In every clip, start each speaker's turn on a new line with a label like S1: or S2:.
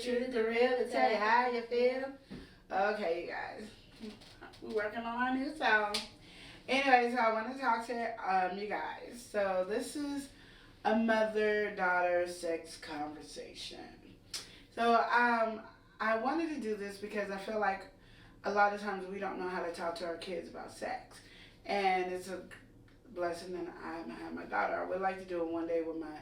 S1: truth, the real, to tell you how you feel. Okay, you guys. We're working on our new song. Anyway, so I want to talk to you guys. So this is a mother-daughter sex conversation. So I wanted to do this because I feel like a lot of times we don't know how to talk to our kids about sex, and it's a blessing that I have my daughter. I would like to do it one day with my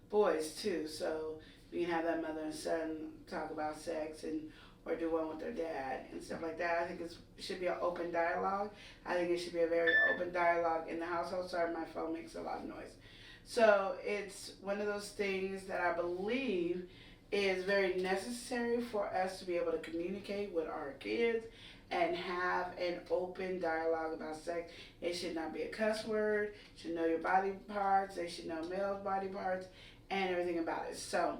S1: boys too, so we can have that mother and son talk about sex and or do one with their dad and stuff like that. I think it should be an open dialogue. I think it should be a very open dialogue in the household. Sorry, my phone makes a lot of noise. So it's one of those things that I believe is very necessary for us to be able to communicate with our kids and have an open dialogue about sex. It should not be a cuss word. You should know your body parts. They should know male body parts and everything about it. So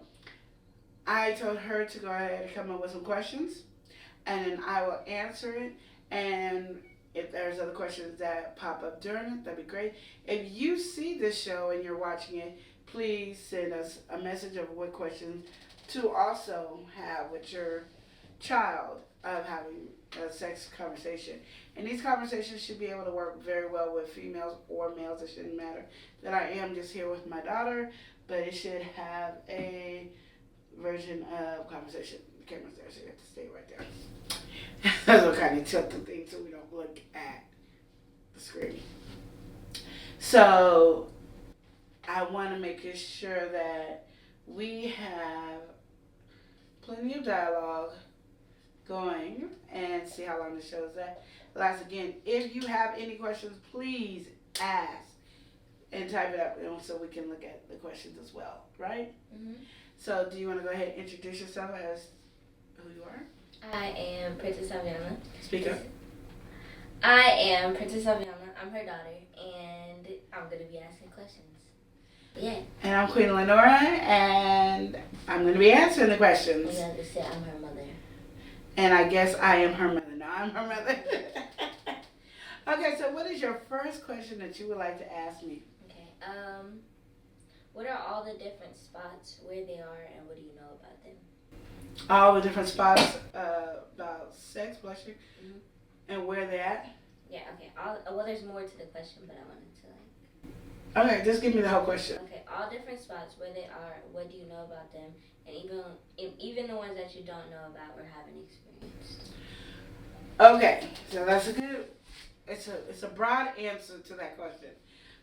S1: I told her to go ahead and come up with some questions, and then I will answer it. And if there's other questions that pop up during it, that'd be great. If you see this show and you're watching it, please send us a message of what questions to also have with your child of having a sex conversation. And these conversations should be able to work very well with females or males. It shouldn't matter that I am just here with my daughter, but it should have a version of conversation. The camera's there, so you have to stay right there. That's what kind of tilt the thing so we don't look at the screen. So I want to make sure that we have plenty of dialogue going and see how long the show is at. Last again, if you have any questions, please ask and type it up so we can look at the questions as well, right?
S2: Mm-hmm.
S1: So do you want to go ahead and introduce yourself as who you are?
S2: I am Princess Aviana.
S1: Speak up.
S2: I am Princess Aviana. I'm her daughter, and I'm going to be asking questions. Yeah.
S1: And I'm Queen Lenora, and I'm going to be answering the questions.
S2: You understand, I'm her mother.
S1: And I guess I am her mother. No, I'm her mother. Okay, so what is your first question that you would like to ask me?
S2: Okay. What are all the different spots, where they are, and what do you know about them?
S1: All the different spots about sex, blushing,
S2: Mm-hmm.
S1: and where they're at?
S2: Yeah, okay. Well, there's more to the question, but I wanted to
S1: Okay, just give me the whole question.
S2: Okay, all different spots, where they are, what do you know about them, and even the ones that you don't know about or haven't experienced.
S1: Okay, so that's a good. It's a broad answer to that question.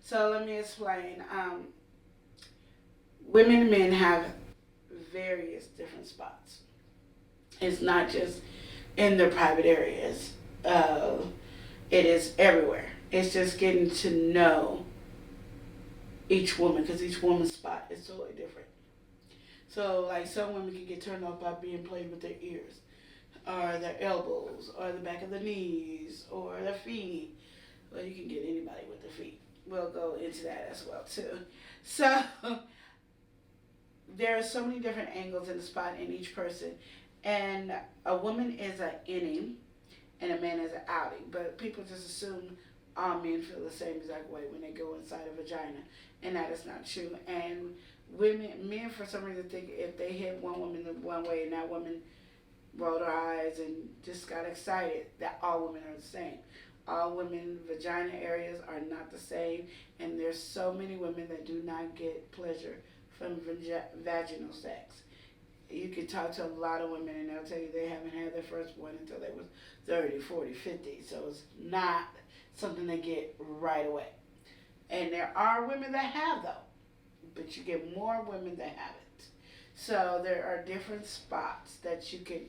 S1: So let me explain. Women and men have various different spots. It's not just in their private areas. It is everywhere. It's just getting to know each woman because each woman's spot is totally different. So like some women can get turned off by being played with their ears or their elbows or the back of the knees or their feet. Well, you can get anybody with their feet. We'll go into that as well too. So there are so many different angles in the spot in each person. And a woman is an innie and a man is an outie. But people just assume all men feel the same exact way when they go inside a vagina. And that is not true. And men for some reason think if they hit one woman one way and that woman rolled her eyes and just got excited that all women are the same. All women vagina areas are not the same, and there's so many women that do not get pleasure from vaginal sex. You can talk to a lot of women and they'll tell you they haven't had their first one until they was 30, 40, 50. So it's not something they get right away. And there are women that have though, but you get more women that have it. So there are different spots that you can.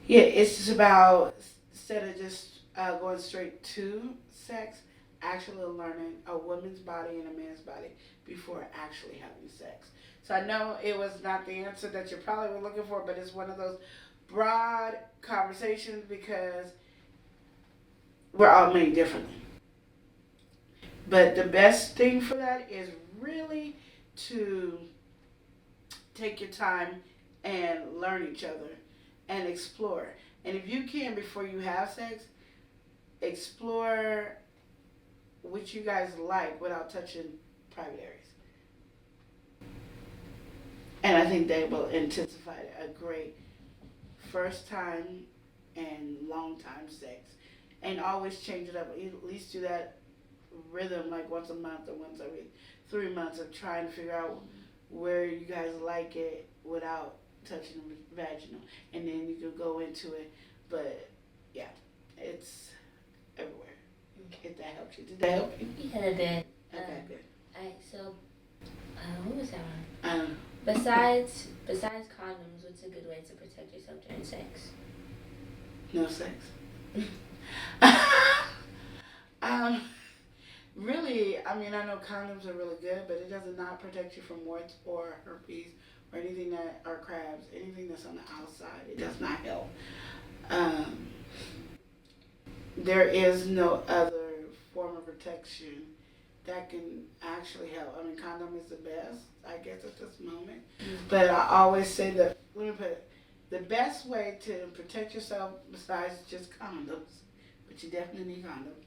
S1: Yeah, it's just about instead of just going straight to sex, actually learning a woman's body and a man's body before actually having sex. So I know it was not the answer that you probably were looking for, but it's one of those broad conversations because we're all made differently. But the best thing for that is really to take your time and learn each other and explore. And if you can, before you have sex, explore what you guys like without touching private areas. And I think they will intensify a great first time and long time sex, and always change it up. At least do that rhythm like once a month or once every 3 months of trying to figure out where you guys like it without touching the vaginal, and then you can go into it. But yeah, it's everywhere. If that helps you, did that help you?
S2: Yeah, it did.
S1: Okay, good.
S2: Alright, so what was that one?
S1: Um,
S2: Besides condoms, what's a good way to protect yourself during sex?
S1: no sex. Really, I mean, I know condoms are really good, but it does not protect you from warts or herpes or anything that are crabs, anything that's on the outside. It does not help. There is no other form of protection that can actually help. I mean, condom is the best, I guess, at this moment. But I always say that, let me put it, the best way to protect yourself besides just condoms, but you definitely need condoms,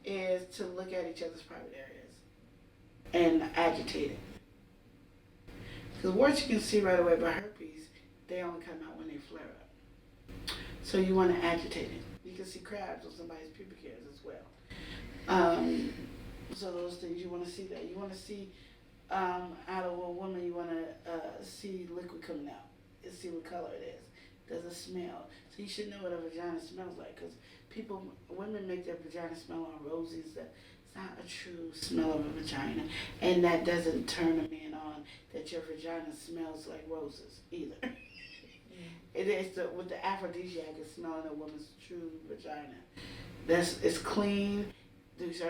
S1: is to look at each other's private areas and agitate it. Because warts you can see right away, but herpes, they only come out when they flare up. So you want to agitate it. You can see crabs on somebody's pubic hairs as well. So those things, you want to see that. You want to see out of a woman, you want to see liquid coming out and see what color it is. Does it smell? So you should know what a vagina smells like, because women make their vagina smell all rosy. It's not a true smell of a vagina, and that doesn't turn a man on that your vagina smells like roses either. It is with the aphrodisiac is smelling a woman's true vagina. It's clean.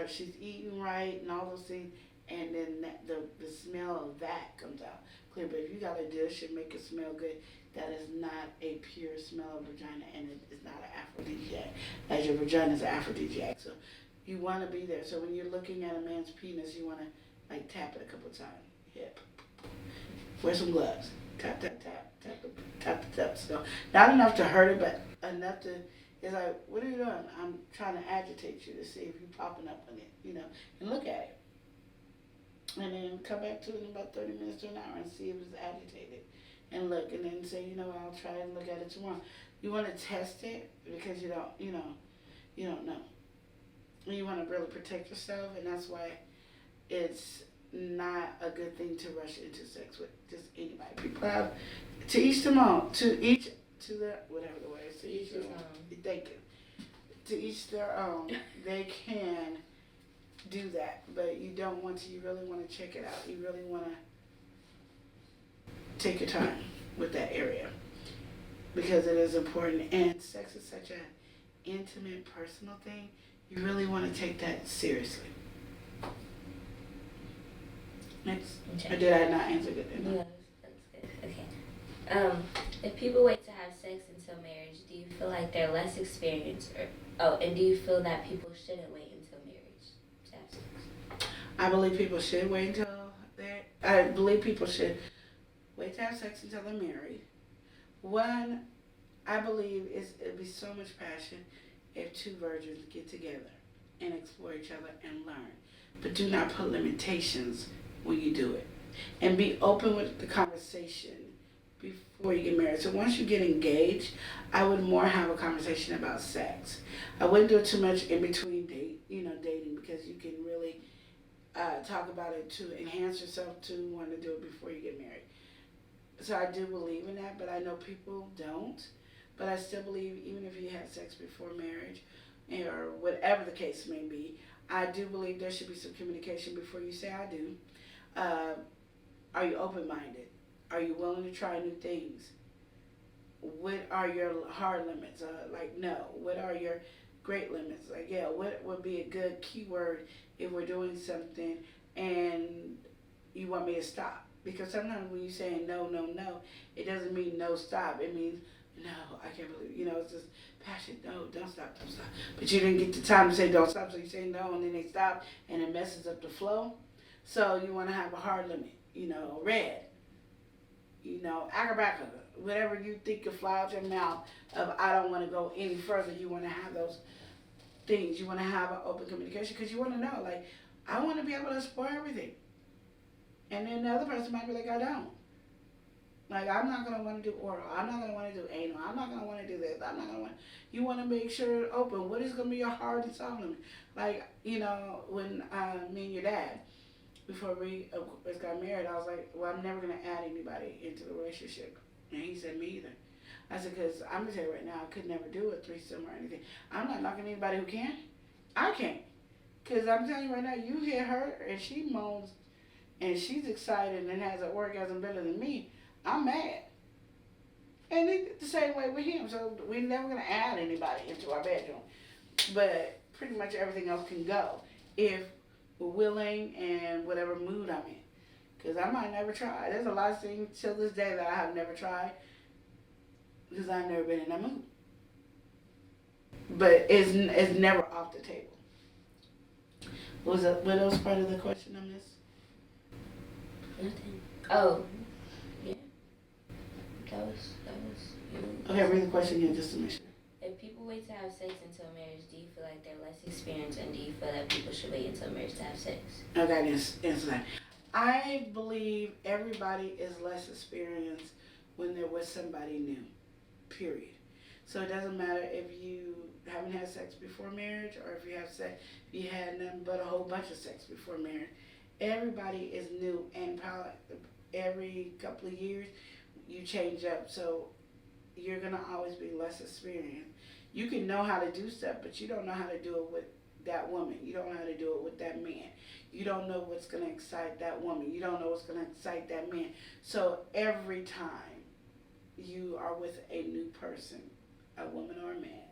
S1: She's eating right and all those things, and then the smell of that comes out clear. But if you got a dish and make it smell good, that is not a pure smell of vagina, and it is not an aphrodisiac, as your vagina is an aphrodisiac. So you want to be there. So when you're looking at a man's penis, you want to like tap it a couple times. Hip. Wear some gloves. Tap, tap, tap, tap, tap, tap. So not enough to hurt it, but enough to. It's like, what are you doing? I'm trying to agitate you to see if you're popping up on it, and look at it. And then come back to it in about 30 minutes to an hour and see if it's agitated. And look, and then say, I'll try and look at it tomorrow. You want to test it because you don't know. And you want to really protect yourself, and that's why it's not a good thing to rush into sex with just anybody. People have, to each their own, to their, whatever the word is, to each their own. To each their own. They can do that, but you don't want to. You really want to check it out. You really want to take your time with that area because it is important. And sex is such an intimate, personal thing. You really want to take that seriously. Next.
S2: Okay.
S1: Or did I not answer good enough?
S2: No, that's good. Okay. If people wait to have sex until marriage, do you feel like they're less experienced, and do you feel that people shouldn't wait until marriage to have sex?
S1: I believe people should wait until I believe people should wait to have sex until they're married. One, I believe it'd be so much passion if two virgins get together and explore each other and learn. But do not put limitations when you do it. And be open with the conversation before you get married. So once you get engaged, I would more have a conversation about sex. I wouldn't do it too much in between dating, because you can really talk about it to enhance yourself to want to do it before you get married. So I do believe in that, but I know people don't. But I still believe even if you had sex before marriage, or whatever the case may be, I do believe there should be some communication before you say I do. Are you open-minded? Are you willing to try new things? What are your hard limits? No. What are your great limits? What would be a good keyword if we're doing something and you want me to stop? Because sometimes when you're saying no, it doesn't mean no, stop. It means, no, I can't believe it. It's just passion. No, don't stop. But you didn't get the time to say don't stop, so you say no, and then they stop, and it messes up the flow. So you want to have a hard limit, red, acrobatica, whatever you think could fly out your mouth of I don't want to go any further. You want to have those things. You want to have an open communication because you want to know, I want to be able to explore everything. And then the other person might be like, I don't. Like, I'm not gonna want to do oral. I'm not gonna want to do anal. I'm not gonna want to do this. I'm not gonna want. You want to make sure it's open. What is gonna be your heart and soul limit? Like, when me and your dad, before we of course got married, I was like, well, I'm never gonna add anybody into the relationship, and he said, me either. I said, because I'm gonna tell you right now, I could never do a threesome or anything. I'm not knocking anybody who can. I can't. Because I'm telling you right now, you hear her and she moans and she's excited and has an orgasm better than me. I'm mad. And it's the same way with him. So we're never going to add anybody into our bedroom. But pretty much everything else can go if we're willing and whatever mood I'm in. Because I might never try. There's a lot of things till this day that I have never tried because I've never been in that mood. But it's never off the table. What else part of the question I missed?
S2: Nothing. Oh, yeah. That was.
S1: Okay, read the question again just to make sure.
S2: If people wait to have sex until marriage, do you feel like they're less experienced, and do you feel that people should wait until marriage to have sex?
S1: Okay, answer that. I believe everybody is less experienced when they're with somebody new. Period. So it doesn't matter if you haven't had sex before marriage or if you have sex, if you had nothing but a whole bunch of sex before marriage. Everybody is new, and probably every couple of years you change up. So you're gonna always be less experienced. You can know how to do stuff, but you don't know how to do it with that woman. You don't know how to do it with that man. You don't know what's gonna excite that woman. You don't know what's gonna excite that man. So every time you are with a new person, a woman or a man,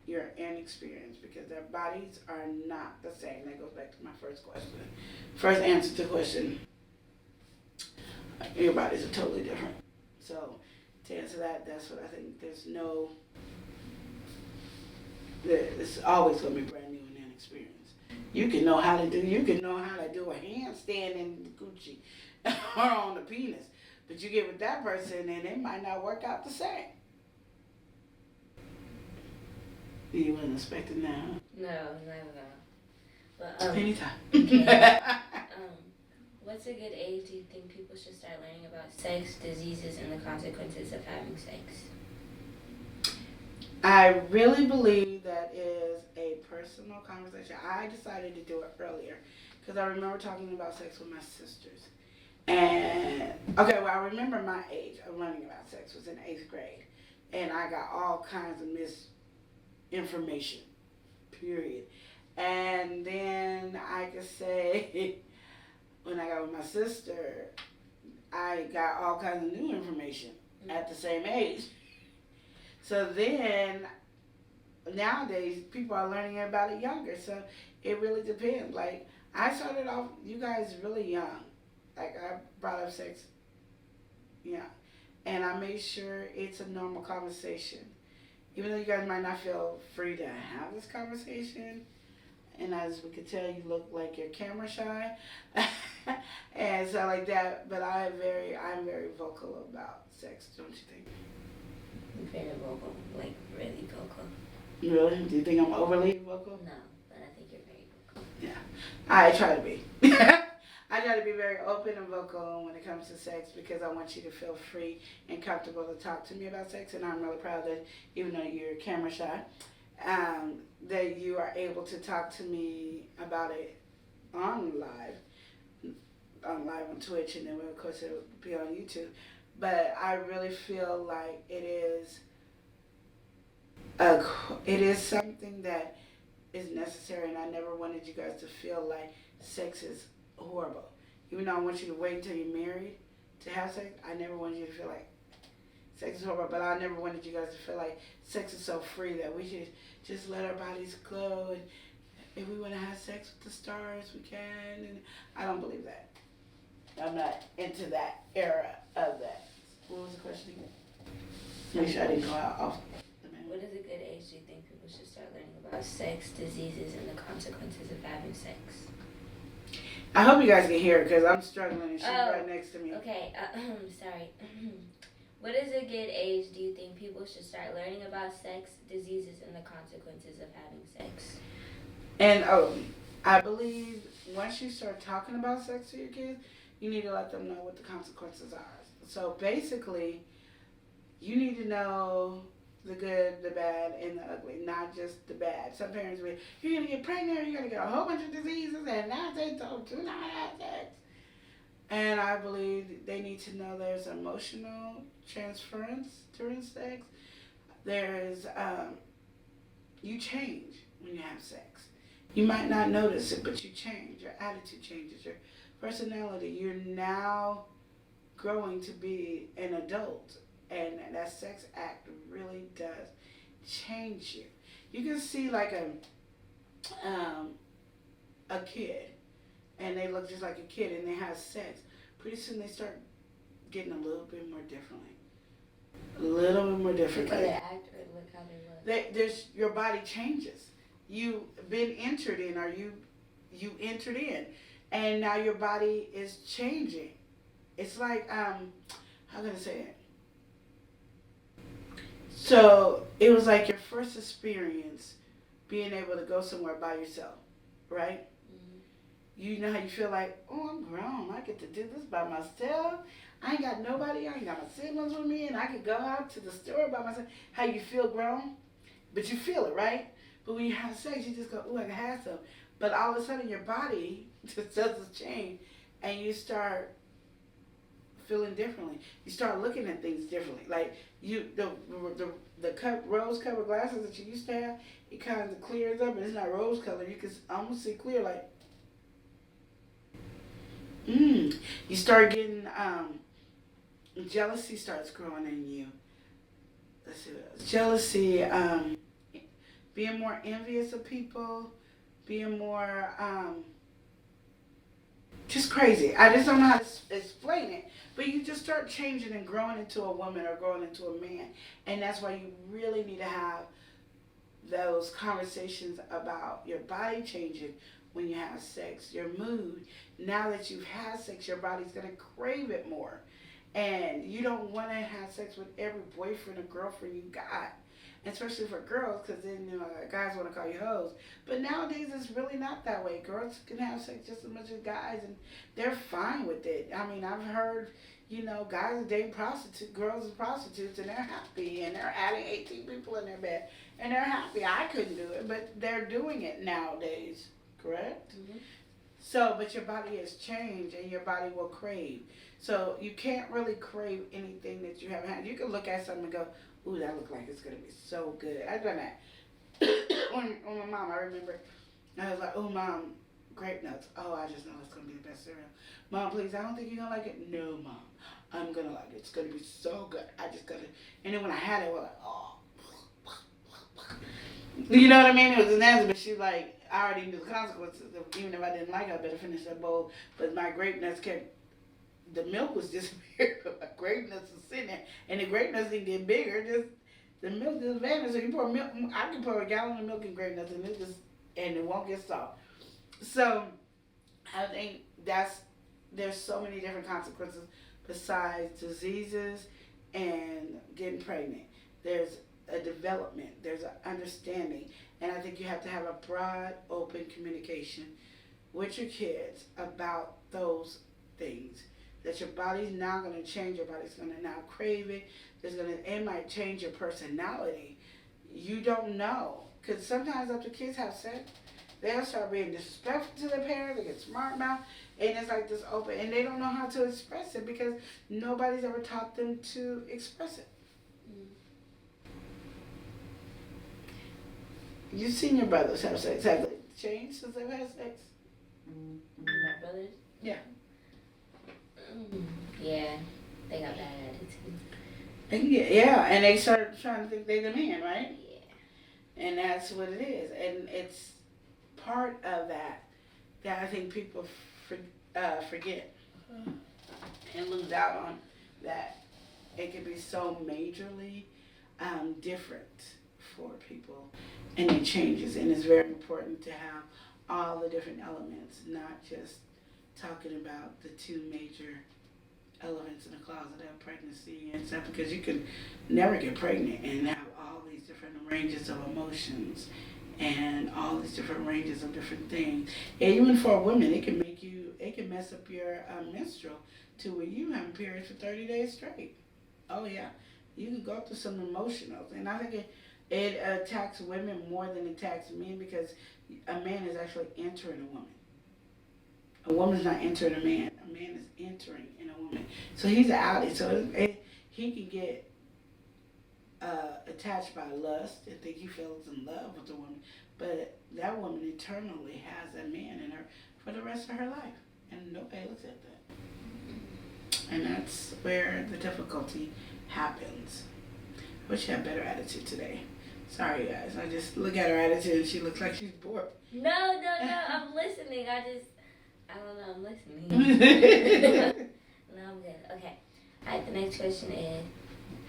S1: you're inexperienced because their bodies are not the same. That goes back to my first question. First answer to the question, your bodies are totally different. So to answer that, that's what I think. It's always going to be brand new and inexperienced. You can know how to do a handstand in the Gucci or on the penis, but you get with that person and it might not work out the same. You weren't expecting that, huh?
S2: No, never. But
S1: anytime.
S2: Okay. What's a good age do you think people should start learning about sex, diseases, and the consequences of having sex?
S1: I really believe that is a personal conversation. I decided to do it earlier because I remember talking about sex with my sisters. And, okay, well, I remember my age of learning about sex was in 8th grade. And I got all kinds of misinformation, period. And then I could say, when I got with my sister, I got all kinds of new information at the same age. So then, nowadays, people are learning about it younger. So it really depends. Like, I started off, you guys, really young. Like, I brought up sex young. And I made sure it's a normal conversation. Even though you guys might not feel free to have this conversation. And as we could tell, you look like you're camera shy. And so like that. But I'm very vocal about sex, don't you think?
S2: Very vocal, like really vocal.
S1: Really? Do you think I'm overly vocal?
S2: No, but I think you're very vocal.
S1: Yeah, I try to be. I try to be very open and vocal when it comes to sex because I want you to feel free and comfortable to talk to me about sex. And I'm really proud that even though you're camera shy, that you are able to talk to me about it on live on Twitch, and then of course it'll be on YouTube. But I really feel like it is something that is necessary, and I never wanted you guys to feel like sex is horrible. Even though I want you to wait until you're married to have sex, I never wanted you to feel like sex is horrible, but I never wanted you guys to feel like sex is so free that we should just let our bodies glow, and if we want to have sex with the stars, we can. And I don't believe that. I'm not into that era of that. What was the question again? Make sure I didn't go out off the man.
S2: What is a good age do you think people should start learning about sex, diseases, and the consequences of having sex?
S1: I hope you guys can hear it because I'm struggling and she's right next to me.
S2: Okay, sorry. What is a good age do you think people should start learning about sex, diseases, and the consequences of having sex?
S1: And I believe once you start talking about sex to your kids, you need to let them know what the consequences are. So basically, you need to know the good, the bad, and the ugly, not just the bad. Some parents will, you're going to get pregnant, you're going to get a whole bunch of diseases, and now they told do not have sex. And I believe they need to know there's emotional transference during sex. There's, you change when you have sex. You might not notice it, but you change. Your attitude changes, your personality. You're now growing to be an adult, and that sex act really does change you. You can see like a kid, and they look just like a kid, and they have sex. Pretty soon they start getting a little bit more differently. A little bit more differently.
S2: Look how they act or look how they look.
S1: There's your body changes. You've been entered in, or you entered in, and now your body is changing. It's like how can I say it? So it was like your first experience being able to go somewhere by yourself, right? You know how you feel like, oh, I'm grown. I get to do this by myself. I ain't got nobody. I ain't got my siblings with me, and I could go out to the store by myself. How you feel grown, but you feel it, right? But when you have sex, you just go, oh, I can have some. But all of a sudden, your body just doesn't change, and you start feeling differently. You start looking at things differently. Like the rose-colored glasses that you used to have, it kind of clears up, and it's not rose-colored. You can almost see clear, like. You start getting, jealousy starts growing in you. Let's see what else. Jealousy, being more envious of people, being more, just crazy. I just don't know how to explain it. But you just start changing and growing into a woman or growing into a man. And that's why you really need to have those conversations about your body changing when you have sex, your mood. Now that you've had sex, your body's going to crave it more. And you don't want to have sex with every boyfriend or girlfriend you got. Especially for girls, because then guys want to call you hoes. But nowadays, it's really not that way. Girls can have sex just as much as guys, and they're fine with it. I mean, I've heard, guys are dating prostitutes, girls are prostitutes, and they're happy, and they're adding 18 people in their bed, and they're happy. I couldn't do it, but they're doing it nowadays. Correct? Mm-hmm. So, but your body has changed, and your body will crave. So you can't really crave anything that you haven't had. You can look at something and go, ooh, that looks like it's going to be so good. I've done that. on my mom, I remember, I was like, oh, Mom, grape nuts. Oh, I just know it's going to be the best cereal. Mom, please, I don't think you're going to like it. No, Mom, I'm going to like it. It's going to be so good. I just got to. And then when I had it, I was like, oh. You know what I mean? It was nasty, but she like, I already knew the consequences. Even if I didn't like it, I better finish that bowl. But my grape nuts kept, the milk was disappearing. My grape nuts was sitting there. And the grape nuts didn't get bigger. Just the milk just vanished. So you pour milk, I can pour a gallon of milk in grape nuts, and it won't get soft. So I think there's so many different consequences besides diseases and getting pregnant. There's a development, there's an understanding, and I think you have to have a broad, open communication with your kids about those things. That your body's now going to change, your body's going to now crave it. It might change your personality. You don't know, because sometimes after kids have sex, they'll start being disrespectful to their parents. They get smart mouth, and it's like this open, and they don't know how to express it because nobody's ever taught them to express it. You've seen your brothers have sex. Have they changed since they've had sex?
S2: My brothers?
S1: Yeah.
S2: Yeah, they got bad attitude.
S1: Yeah, and they started trying to think they're the man, right?
S2: Yeah.
S1: And that's what it is. And it's part of that I think people forget and lose out on, that it can be so majorly different for people, and it changes, and it's very important to have all the different elements, not just talking about the two major elements in the closet of pregnancy and stuff, because you can never get pregnant and have all these different ranges of emotions and all these different ranges of different things. And even for women, it they can mess up your menstrual to where you have periods for 30 days straight. Oh yeah, you can go through some emotionals, and I think it attacks women more than it attacks men because a man is actually entering a woman. A woman's not entering a man. A man is entering in a woman. So he's an outie. So he can get attached by lust and think he feels in love with the woman, but that woman eternally has a man in her for the rest of her life, and nobody looks at that. And that's where the difficulty happens. I wish she had better attitude today. Sorry, guys. I just look at her attitude and she looks like she's bored.
S2: No, I'm listening. I don't know, I'm listening. No, I'm good. Okay. Alright, the next question is,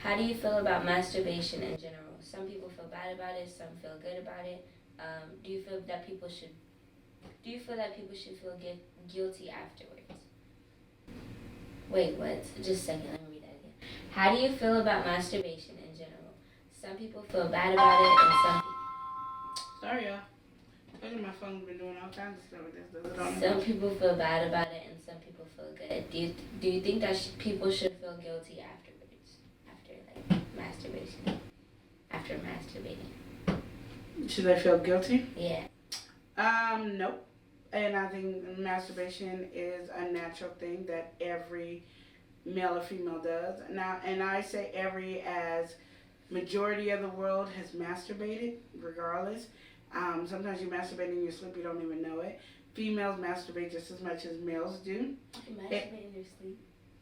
S2: how do you feel about masturbation in general? Some people feel bad about it, some feel good about it. Do you feel that people should feel guilty afterwards? Wait, what? Just a second, let me read that again. How do you feel about masturbation in general? Some people feel bad about it, and some people...
S1: Sorry, y'all. I told you my phone's been doing all kinds of stuff with this.
S2: Some people feel bad about it, and some people feel good. Do you think that people should feel guilty afterwards? After, like, masturbation? After masturbating?
S1: Should they feel guilty?
S2: Yeah.
S1: Nope. And I think masturbation is a natural thing that every male or female does. Now, and I say every as majority of the world has masturbated, regardless. Sometimes you masturbate in your sleep, you don't even know it. Females masturbate just as much as males do.
S2: You masturbate in your sleep?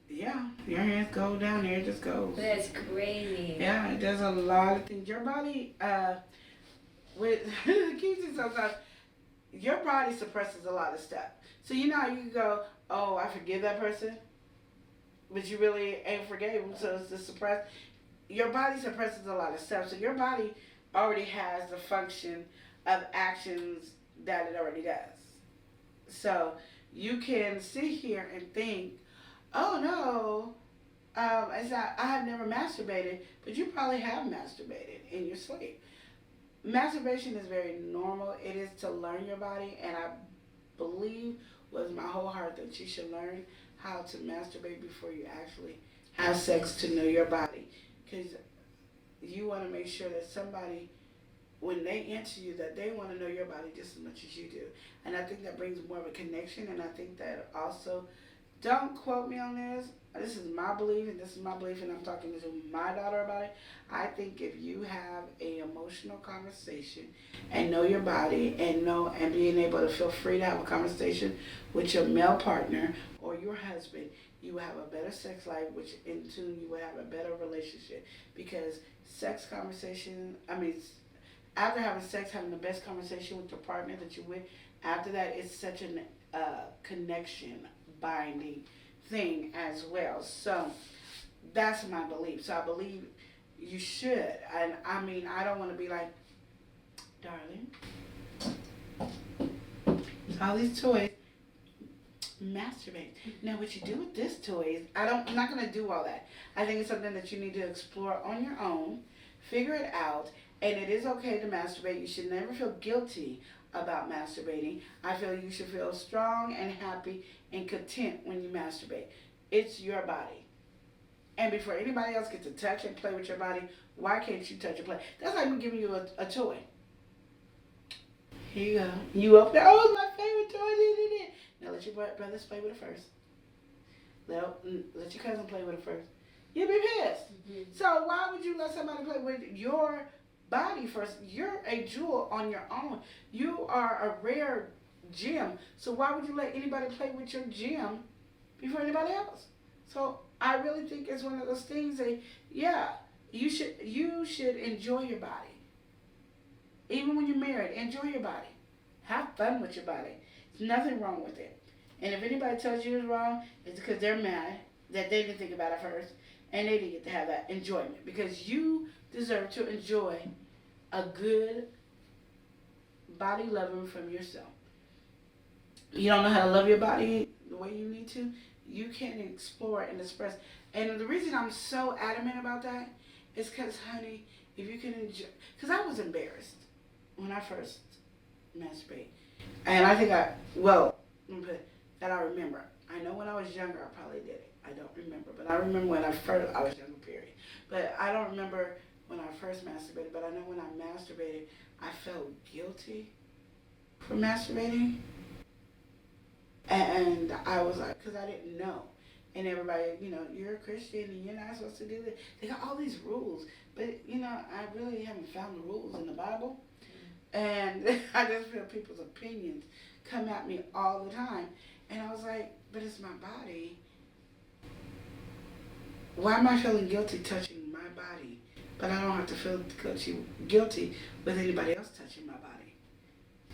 S1: Yeah, your hands go down there, it just goes.
S2: That's crazy.
S1: Yeah, it does a lot of things. Your body, with the key thing sometimes, your body suppresses a lot of stuff. So you know how you can go, oh, I forgive that person, but you really ain't forgave them, so it's just suppressed. Your body suppresses a lot of stuff. So your body already has the function of actions that it already does. So you can sit here and think, oh no, I have never masturbated, but you probably have masturbated in your sleep. Masturbation is very normal. It is to learn your body, and I believe with my whole heart that you should learn how to masturbate before you actually have sex to know your body. Because you want to make sure that somebody, when they enter you, that they want to know your body just as much as you do. And I think that brings more of a connection, and I think that also, don't quote me on this. This is my belief, and I'm talking to my daughter about it. I think if you have an emotional conversation and know your body and being able to feel free to have a conversation with your male partner or your husband, you will have a better sex life, which in turn you will have a better relationship. Because after having sex, having the best conversation with your partner that you're with, after that, it's such a connection, binding thing as well. So that's my belief. So I believe you should. And I mean, I don't want to be like, darling, all these toys, masturbate. Now what you do with this toy is, I'm not going to do all that. I think it's something that you need to explore on your own, figure it out, and it is okay to masturbate. You should never feel guilty about masturbating. I feel you should feel strong and happy and content when you masturbate. It's your body. And before anybody else gets to touch and play with your body, why can't you touch and play? That's like me giving you a toy. Here you go. You open it. Oh, it's my favorite toy. Now let your brothers play with it first. Let your cousin play with it first. You'll be pissed. Mm-hmm. So why would you let somebody play with your body first? You're a jewel on your own. You are a rare gem. So why would you let anybody play with your gem before anybody else? So I really think it's one of those things that, yeah, you should enjoy your body. Even when you're married, enjoy your body. Have fun with your body. There's nothing wrong with it. And if anybody tells you it's wrong, it's because they're mad that they didn't think about it first and they didn't get to have that enjoyment. Because you deserve to enjoy a good body loving from yourself. You don't know how to love your body the way you need to, you can explore and express. And the reason I'm so adamant about that is because, honey, if you can enjoy, because I was embarrassed when I first masturbated. And I think that I remember. I know when I was younger, I probably did it. I don't remember, but I remember when I was younger, period. But I don't remember when I first masturbated. But I know when I masturbated, I felt guilty for masturbating, and I was like, because I didn't know. And everybody, you're a Christian and you're not supposed to do that. They got all these rules, but I really haven't found the rules in the Bible. And I just feel people's opinions come at me all the time. And I was like, but it's my body. Why am I feeling guilty touching my body? But I don't have to feel guilty with anybody else touching my body.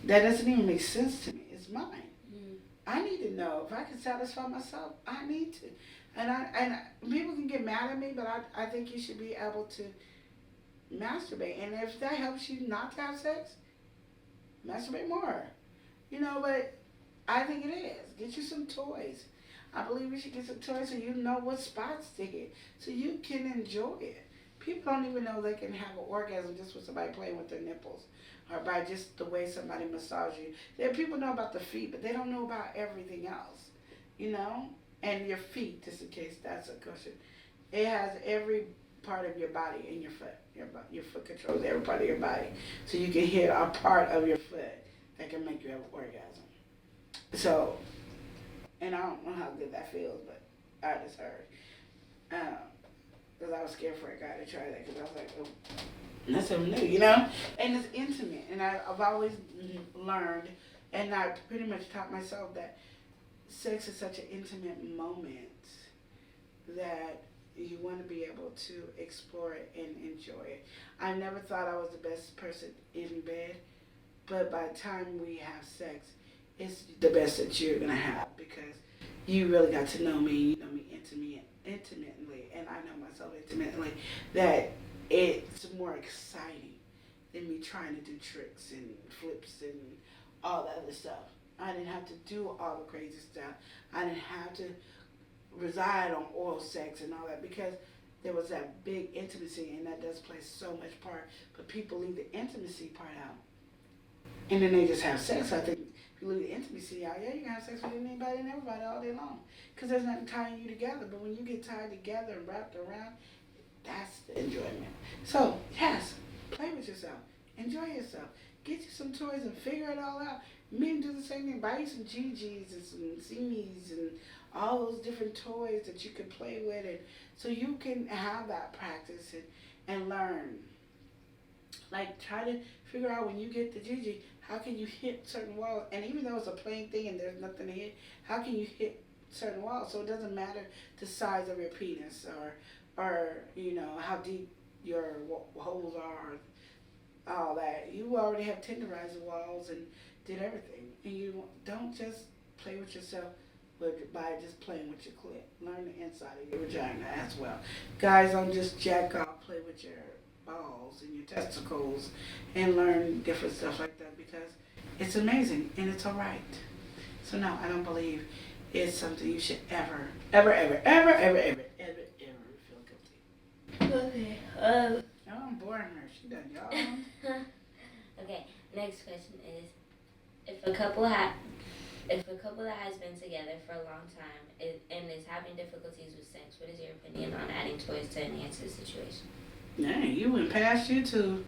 S1: That doesn't even make sense to me. It's mine.
S2: Mm.
S1: I need to know if I can satisfy myself. I need to, and people can get mad at me, but I think you should be able to masturbate. And if that helps you not to have sex, masturbate more. But I think it is. Get you some toys. I believe you should get some toys so you know what spots to hit, so you can enjoy it. People don't even know they can have an orgasm just with somebody playing with their nipples, or by just the way somebody massages you. People know about the feet, but they don't know about everything else, And your feet, just in case that's a question. It has every part of your body in your foot. Your foot controls every part of your body. So you can hit a part of your foot that can make you have an orgasm. So, and I don't know how good that feels, but I just heard. Because I was scared for a guy to try that, because I was like, oh, that's something new, And it's intimate, and I've always learned, and I pretty much taught myself that sex is such an intimate moment that you want to be able to explore it and enjoy it. I never thought I was the best person in bed, but by the time we have sex, it's the best that you're going to have, because you really got to know me, you know me intimately, and I know myself intimately, that it's more exciting than me trying to do tricks and flips and all that other stuff. I didn't have to do all the crazy stuff. I didn't have to reside on oral sex and all that, because there was that big intimacy, and that does play so much part. But people leave the intimacy part out, and then they just have sex. I think if you leave the intimacy out, yeah, you can have sex with anybody and everybody all day long, because there's nothing tying you together. But when you get tied together and wrapped around, that's the enjoyment. So yes, play with yourself, enjoy yourself, get you some toys and figure it all out. Men do the same thing. Buy you some GGs and some Seamies and all those different toys that you can play with, and so you can have that practice and learn. Like, try to figure out, when you get the GG, how can you hit certain walls? And even though it's a plain thing and there's nothing to hit, how can you hit certain walls? So it doesn't matter the size of your penis, or how deep your holes are, all that. You already have tenderized the walls and did everything. And you don't just play with yourself by just playing with your clit. Learn the inside of your vagina as well. Guys, don't just jack off, play with your balls and your testicles, and learn different stuff like that, because it's amazing and it's alright. So no, I don't believe it's something you should ever feel guilty.
S2: Okay.
S1: Oh, I'm boring her. She done, y'all.
S2: Okay. Next question is, if a couple that has been together for a long time and is having difficulties with sex, what is your opinion on adding toys to enhance the situation?
S1: Dang, you went past you to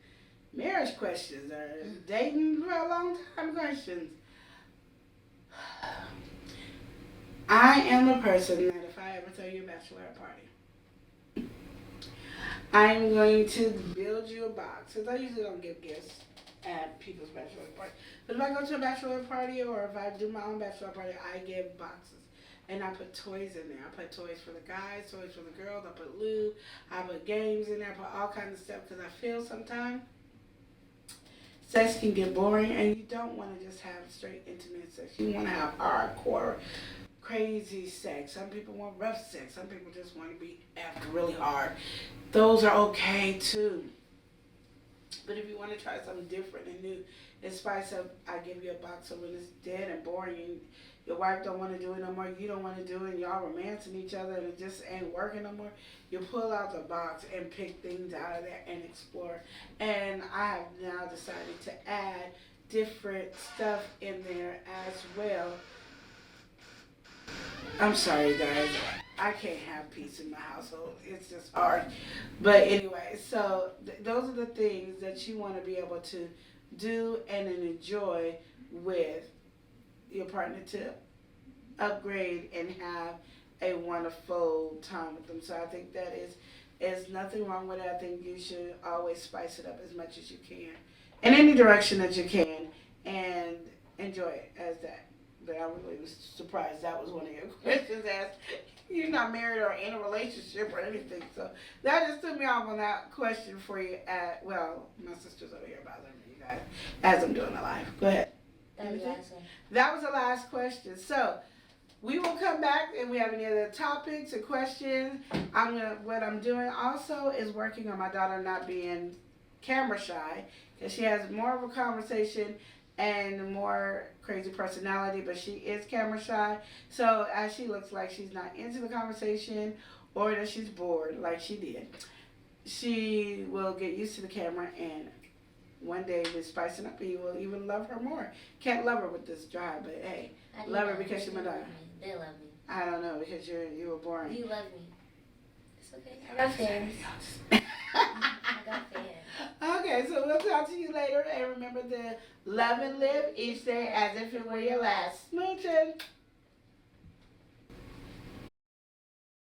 S1: marriage questions or dating for a long time questions. I am a person that if I ever throw you a bachelorette party, I'm going to build you a box. Because I usually don't give gifts at people's bachelorette party. But if I go to a bachelorette party, or if I do my own bachelorette party, I give boxes. And I put toys in there. I put toys for the guys, toys for the girls. I put lube. I put games in there. I put all kinds of stuff, because I feel sometimes sex can get boring, and you don't want to just have straight intimate sex. You want to have hardcore, crazy sex. Some people want rough sex. Some people just want to be effed really hard. Those are okay too. But if you want to try something different and new, in spice up, I give you a box of when it's dead and boring, and your wife don't want to do it no more, you don't want to do it, and y'all romancing each other and it just ain't working no more, you pull out the box and pick things out of there and explore. And I have now decided to add different stuff in there as well I'm sorry, guys. I can't have peace in my household. It's just hard. But anyway, so those are the things that you want to be able to do and enjoy with your partner to upgrade and have a wonderful time with them. So I think that is nothing wrong with it. I think you should always spice it up as much as you can, in any direction that you can, and enjoy it as that. But I really was surprised that was one of your questions asked. You're not married or in a relationship or anything, so that just threw me off on that question for you. Well, my sister's over here bothering me, you guys, as I'm doing the live. Go ahead.
S2: That was the last one.
S1: That was the last question. So we will come back and we have any other topics or questions. What I'm doing also is working on my daughter not being camera shy, because she has more of a conversation and more crazy personality, but she is camera shy. So as she looks like she's not into the conversation or that she's bored like she did, she will get used to the camera, and one day with spicing up, you will even love her more. Can't love her with this drive, but hey, love her because she's my daughter.
S2: They love me.
S1: I don't know, because you were boring.
S2: You love me. It's okay. I got fans. I got fans.
S1: Okay, so we'll talk to you later, and remember to love and live each day as if it were your last. Smooching.